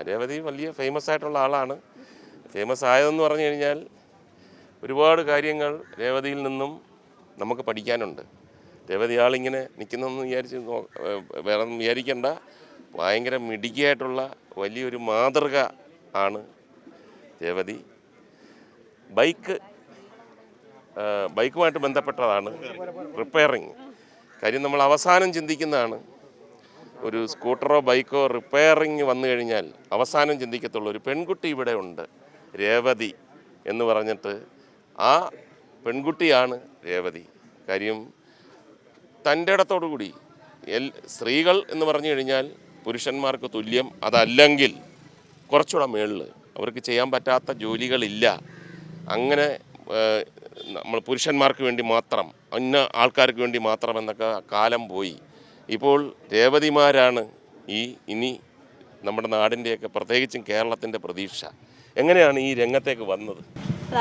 രേവതി വലിയ ഫേമസ് ആയിട്ടുള്ള ആളാണ്. ഫേമസ് ആയതെന്ന് പറഞ്ഞു കഴിഞ്ഞാൽ ഒരുപാട് കാര്യങ്ങൾ രേവതിയിൽ നിന്നും നമുക്ക് പഠിക്കാനുണ്ട്. രേവതി ആളിങ്ങനെ നിൽക്കുന്നതെന്ന് വേറെ ഒന്നും വിചാരിക്കേണ്ട. ഭയങ്കര മിടുക്കിയായിട്ടുള്ള വലിയൊരു മാതൃക ആണ് രേവതി. ബൈക്കുമായിട്ട് ബന്ധപ്പെട്ടതാണ് റിപ്പയറിങ്. കാര്യം നമ്മൾ അവസാനം ചിന്തിക്കുന്നതാണ്, ഒരു സ്കൂട്ടറോ ബൈക്കോ റിപ്പയറിങ് വന്നു കഴിഞ്ഞാൽ അവസാനം ചിന്തിക്കത്തുള്ളൂ ഒരു പെൺകുട്ടി ഇവിടെ ഉണ്ട്, രേവതി എന്ന് പറഞ്ഞിട്ട്. ആ പെൺകുട്ടിയാണ് രേവതി. കാര്യം തൻ്റെ ഇടത്തോടു കൂടി സ്ത്രീകൾ എന്ന് പറഞ്ഞു കഴിഞ്ഞാൽ പുരുഷന്മാർക്ക് തുല്യം, അതല്ലെങ്കിൽ കുറച്ചുകൂടെ മേളിൽ അവർക്ക് ചെയ്യാൻ പറ്റാത്ത ജോലികളില്ല. അങ്ങനെ നമ്മൾ പുരുഷന്മാർക്ക് വേണ്ടി മാത്രം, അന്ന ആൾക്കാർക്ക് വേണ്ടി മാത്രം എന്നൊക്കെ കാലം പോയി. ഇപ്പോൾ രേവതിമാരാണ് ഇനി നമ്മുടെ നാടിൻ്റെയൊക്കെ പ്രത്യേകിച്ചും കേരളത്തിൻ്റെ പ്രതീക്ഷ. എങ്ങനെയാണ് ഈ രംഗത്തേക്ക് വന്നത്?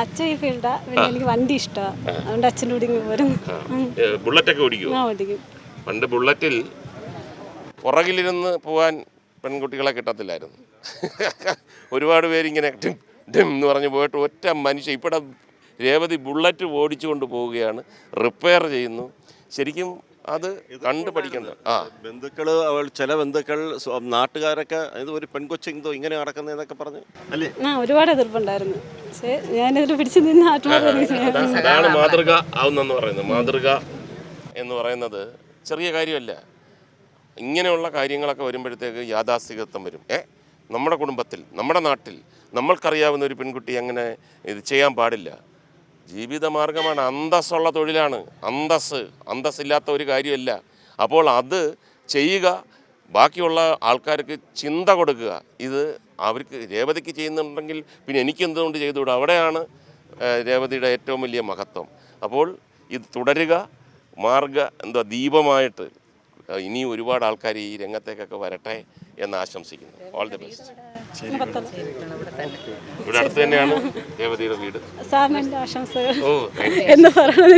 അച്ഛൻ ഈ ഫീൽഡാ, പിന്നെ എനിക്ക് വണ്ടി ഇഷ്ടമാണ്, അതുകൊണ്ട് അച്ഛൻ്റെ കൂടി പോരും. ബുള്ളറ്റൊക്കെ ഓടിക്കുമോ? പണ്ട് ബുള്ളറ്റിൽ പുറകിലിരുന്ന് പോകാൻ പെൺകുട്ടികളെ കിട്ടത്തില്ലായിരുന്നു. ഒരുപാട് പേരിങ്ങനെ ഡിം ഡിം എന്ന് പറഞ്ഞ് പോയിട്ട് ഒറ്റ മനുഷ്യൻ. ഇവിടെ രേവതി ബുള്ളറ്റ് ഓടിച്ചുകൊണ്ട് പോവുകയാണ്, റിപ്പയർ ചെയ്യുന്നു. ശരിക്കും അത് കണ്ടു പഠിക്കേണ്ട. ബന്ധുക്കൾ, ചില ബന്ധുക്കൾ, നാട്ടുകാരൊക്കെ ഒരു പെൺകൊച്ചെന്തോ ഇങ്ങനെ നടക്കുന്നതെന്നൊക്കെ പറഞ്ഞു അല്ലേ? ഒരുപാട് എതിർപ്പുണ്ടായിരുന്നു. പക്ഷേ ഞാനിതിൽ പിടിച്ചു നിന്ന് അതാണ് മാതൃക ആവുന്നെന്ന് പറയുന്നത്. മാതൃക എന്ന് പറയുന്നത് ചെറിയ കാര്യമല്ല. ഇങ്ങനെയുള്ള കാര്യങ്ങളൊക്കെ വരുമ്പോഴത്തേക്ക് യാഥാസ്ഥികത്വം വരും. നമ്മുടെ കുടുംബത്തിൽ, നമ്മുടെ നാട്ടിൽ നമ്മൾക്കറിയാവുന്ന ഒരു പെൺകുട്ടി അങ്ങനെ ഇത് ചെയ്യാൻ പാടില്ല. ജീവിതമാർഗമാണ്, അന്തസ്സുള്ള തൊഴിലാണ്. അന്തസ്സില്ലാത്ത ഒരു കാര്യമല്ല. അപ്പോൾ അത് ചെയ്യുക, ബാക്കിയുള്ള ആൾക്കാർക്ക് ചിന്ത കൊടുക്കുക. ഇത് അവർക്ക് രേവതിക്ക് ചെയ്യുന്നുണ്ടെങ്കിൽ പിന്നെ എനിക്ക് എന്തുകൊണ്ട് ചെയ്തുകൂടാ? അവിടെയാണ് രേവതിയുടെ ഏറ്റവും വലിയ മഹത്വം. അപ്പോൾ ഇത് തുടരുക, ദീപമായിട്ട് ഇനി ഒരുപാട് ആൾക്കാർ ഈ രംഗത്തേക്കൊക്കെ വരട്ടെ എന്ന് ആശംസിക്കുന്നു. All the best. ഇവിടെ അടുത്ത് തന്നെയാണ് രേവതിയുടെ വീട്. ആശംസകൾ എന്ന് പറയുന്നത്